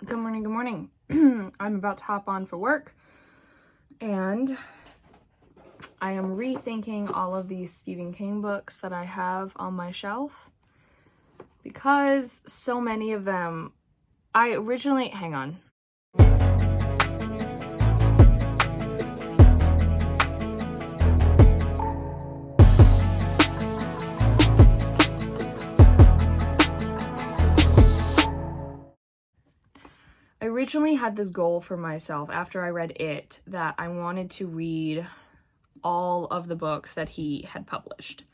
Good morning, good morning. I'm about to hop on for work and I am rethinking all of these Stephen King books that I have on my shelf because so many of them, hang on. I originally had this goal for myself after I read It that I wanted to read all of the books that he had published.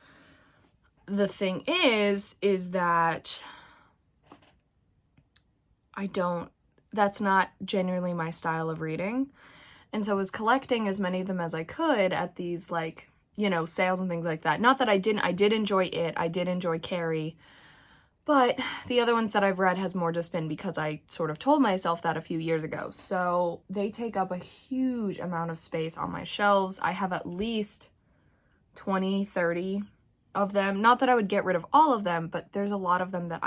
The thing is that that's not genuinely my style of reading. And so I was collecting as many of them as I could at these sales and things like that. Not that I did enjoy It. I did enjoy Carrie. But the other ones that I've read has more just been because I sort of told myself that a few years ago. So they take up a huge amount of space on my shelves. I have at least 20, 30 of them. Not that I would get rid of all of them, but there's a lot of them that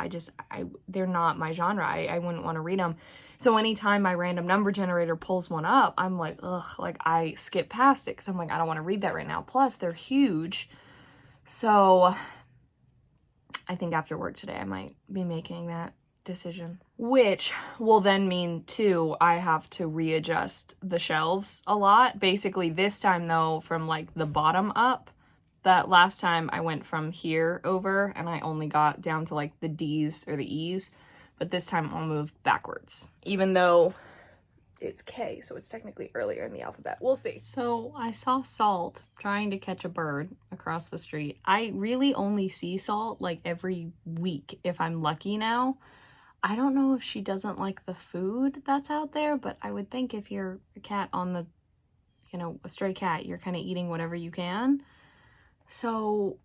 they're not my genre. I wouldn't want to read them. So anytime my random number generator pulls one up, I'm like, ugh, like I skip past it because I'm like, I don't want to read that right now. Plus they're huge. So I think after work today, I might be making that decision, which will then mean too, I have to readjust the shelves a lot. Basically this time though, from like the bottom up. That last time I went from here over and I only got down to like the D's or the E's, but this time I'll move backwards, even though it's K, so it's technically earlier in the alphabet. We'll see. So I saw Salt trying to catch a bird across the street. I really only see Salt like every week if I'm lucky now. I don't know if she doesn't like the food that's out there, but I would think if you're a cat on the, a stray cat, you're kind of eating whatever you can. So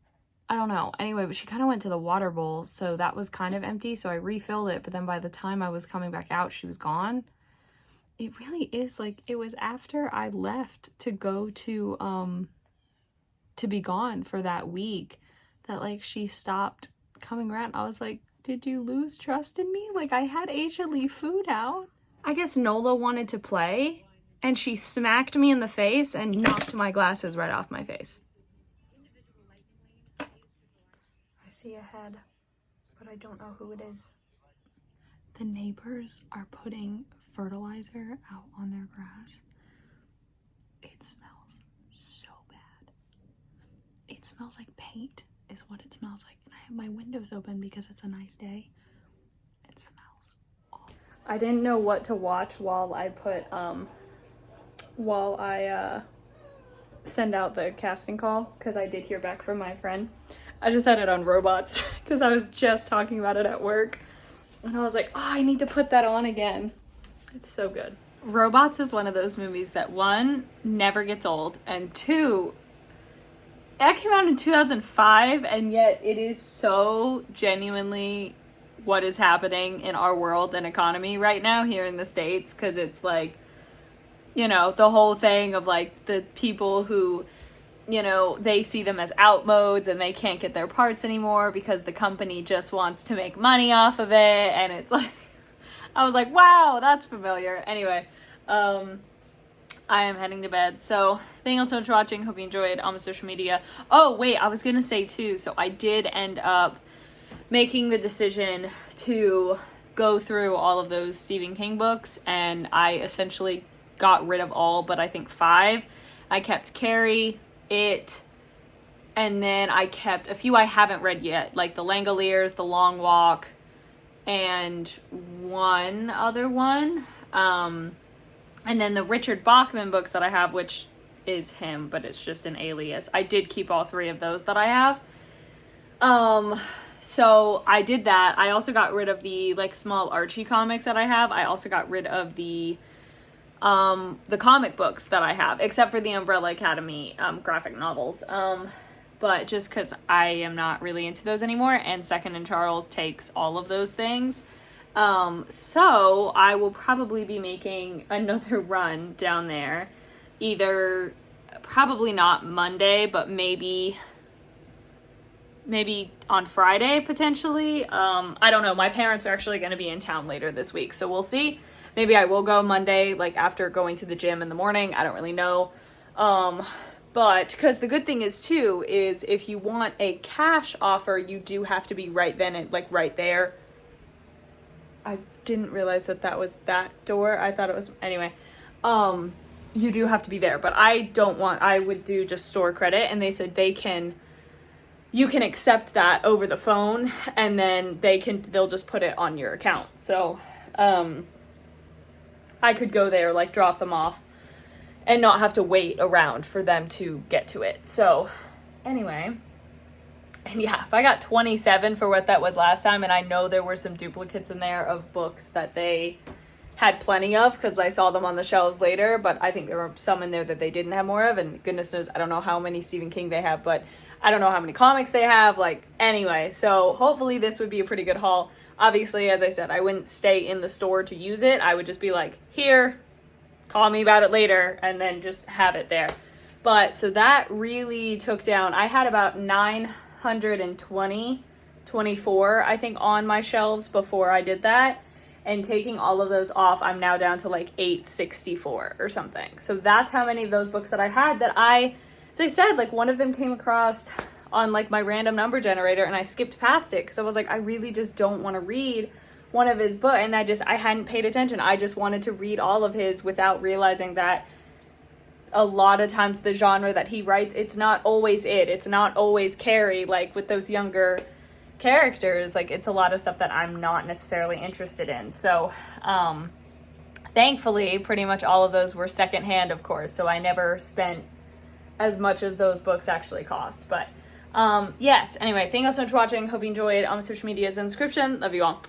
I don't know. Anyway, but she kind of went to the water bowl, so that was kind of empty. So I refilled it, but then by the time I was coming back out, she was gone. It really is like, it was after I left to go to be gone for that week that like she stopped coming around. I was like, did you lose trust in me? Like I had Asia leave food out. I guess Nola wanted to play and she smacked me in the face and knocked my glasses right off my face. I see a head, but I don't know who it is. The neighbors are putting fertilizer out on their grass. It smells so bad. It smells like paint is what it smells like. And I have my windows open because it's a nice day. It smells awful. I didn't know what to watch while I send out the casting call, because I did hear back from my friend. I just had it on Robots because I was just talking about it at work. And I was like, oh, I need to put that on again. It's so good. Robots is one of those movies that one, never gets old, and two, that came out in 2005, and yet it is so genuinely what is happening in our world and economy right now here in the States, because it's like, the whole thing of like the people who, they see them as out modes and they can't get their parts anymore because the company just wants to make money off of it. And it's like, I was like, wow, that's familiar. Anyway, I am heading to bed. So thank you all so much for watching. Hope you enjoyed on social media. Oh, wait, I was going to say too. So I did end up making the decision to go through all of those Stephen King books. And I essentially got rid of all, but I think 5. I kept Carrie, It, and then I kept a few I haven't read yet, like The Langoliers, The Long Walk, and one other one. And then the Richard Bachman books that I have, which is him, but it's just an alias. I did keep all 3 of those that I have. So I did that. I also got rid of the like small Archie comics that I have. I also got rid of the comic books that I have, except for the Umbrella Academy graphic novels, but just because I am not really into those anymore, and Second and Charles takes all of those things, so I will probably be making another run down there, probably not Monday, but maybe maybe on Friday, potentially. I don't know. My parents are actually going to be in town later this week, so we'll see. Maybe I will go Monday, like after going to the gym in the morning. I don't really know. But because the good thing is too, is if you want a cash offer, you do have to be right then and like right there. I didn't realize that was that door. I thought it was, anyway. You do have to be there, but I would do just store credit, and they said you can accept that over the phone, and then they'll just put it on your account. So, I could go there, like drop them off and not have to wait around for them to get to it. So anyway, and yeah, if I got 27 for what that was last time, and I know there were some duplicates in there of books that they had plenty of because I saw them on the shelves later, but I think there were some in there that they didn't have more of, and goodness knows I don't know how many Stephen King they have, but I don't know how many comics they have, like, anyway, so hopefully this would be a pretty good haul. Obviously, as I said, I wouldn't stay in the store to use it. I would just be like, here, call me about it later, and then just have it there. But, so that really took down, I had about 24, I think, on my shelves before I did that. And taking all of those off, I'm now down to like 864 or something. So that's how many of those books that I had that as I said, like one of them came across on like my random number generator, and I skipped past it because I was like, I really just don't want to read one of his books, and I hadn't paid attention. I just wanted to read all of his without realizing that a lot of times the genre that he writes, it's not always it's not always Carrie, like with those younger characters, like it's a lot of stuff that I'm not necessarily interested in. So thankfully pretty much all of those were secondhand, of course, so I never spent as much as those books actually cost. But yes, anyway, thank you all so much for watching. Hope you enjoyed. All my social media is in the description. Love you all.